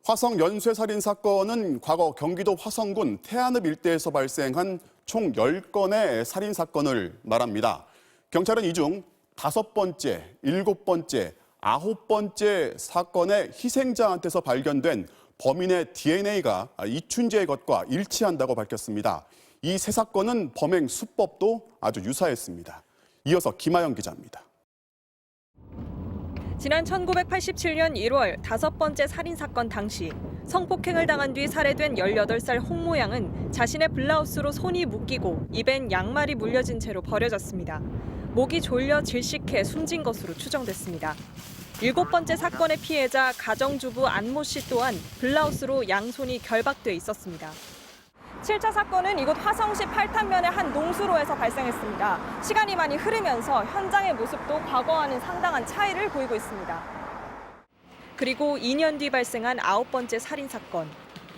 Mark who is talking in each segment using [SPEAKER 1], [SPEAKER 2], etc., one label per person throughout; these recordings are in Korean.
[SPEAKER 1] 화성 연쇄살인 사건은 과거 경기도 화성군 태안읍 일대에서 발생한 총 10건의 살인 사건을 말합니다. 경찰은 이 중 5번째, 7번째, 9번째 사건의 희생자한테서 발견된 범인의 DNA가 이춘재의 것과 일치한다고 밝혔습니다. 이 세 사건은 범행 수법도 아주 유사했습니다. 이어서 김아영 기자입니다.
[SPEAKER 2] 지난 1987년 1월 5번째 살인사건 당시 성폭행을 당한 뒤 살해된 18살 홍모 양은 자신의 블라우스로 손이 묶이고 입엔 양말이 물려진 채로 버려졌습니다. 목이 졸려 질식해 숨진 것으로 추정됐습니다. 7번째 사건의 피해자 가정주부 안모 씨 또한 블라우스로 양손이 결박돼 있었습니다. 7차 사건은 이곳 화성시 팔탄면의 한 농수로에서 발생했습니다. 시간이 많이 흐르면서 현장의 모습도 과거와는 상당한 차이를 보이고 있습니다. 그리고 2년 뒤 발생한 9번째 살인사건.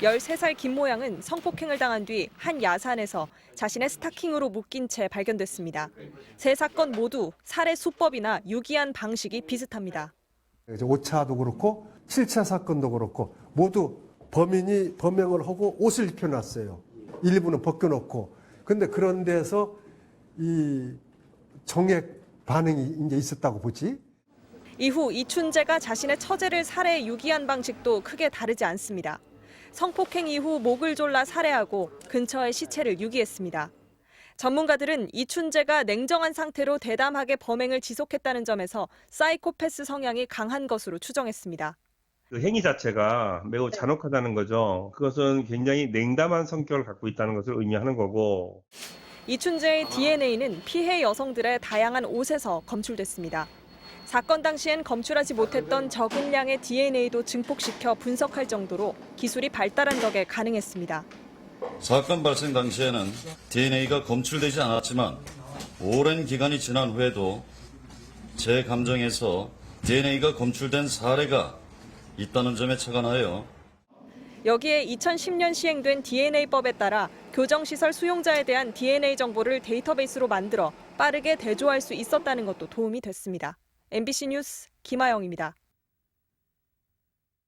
[SPEAKER 2] 13살 김모 양은 성폭행을 당한 뒤 한 야산에서 자신의 스타킹으로 묶인 채 발견됐습니다. 세 사건 모두 살해 수법이나 유기한 방식이 비슷합니다.
[SPEAKER 3] 5차도 그렇고 7차 사건도 그렇고 모두 범인이 범행을 하고 옷을 입혀놨어요. 일부는 벗겨놓고. 근데 그런 데서 이 정액 반응이 이제 있었다고 보지.
[SPEAKER 2] 이후 이춘재가 자신의 처제를 살해해 유기한 방식도 크게 다르지 않습니다. 성폭행 이후 목을 졸라 살해하고 근처에 시체를 유기했습니다. 전문가들은 이춘재가 냉정한 상태로 대담하게 범행을 지속했다는 점에서 사이코패스 성향이 강한 것으로 추정했습니다.
[SPEAKER 4] 그 행위 자체가 매우 잔혹하다는 거죠. 그것은 굉장히 냉담한 성격을 갖고 있다는 것을 의미하는 거고.
[SPEAKER 2] 이춘재의 DNA는 피해 여성들의 다양한 옷에서 검출됐습니다. 사건 당시엔 검출하지 못했던 적은 양의 DNA도 증폭시켜 분석할 정도로 기술이 발달한 덕에 가능했습니다.
[SPEAKER 5] 사건 발생 당시에는 DNA가 검출되지 않았지만 오랜 기간이 지난 후에도 제 감정에서 DNA가 검출된 사례가 있다는 점에 착안하여
[SPEAKER 2] 여기에 2010년 시행된 DNA법에 따라 교정시설 수용자에 대한 DNA 정보를 데이터베이스로 만들어 빠르게 대조할 수 있었다는 것도 도움이 됐습니다. MBC 뉴스 김아영입니다.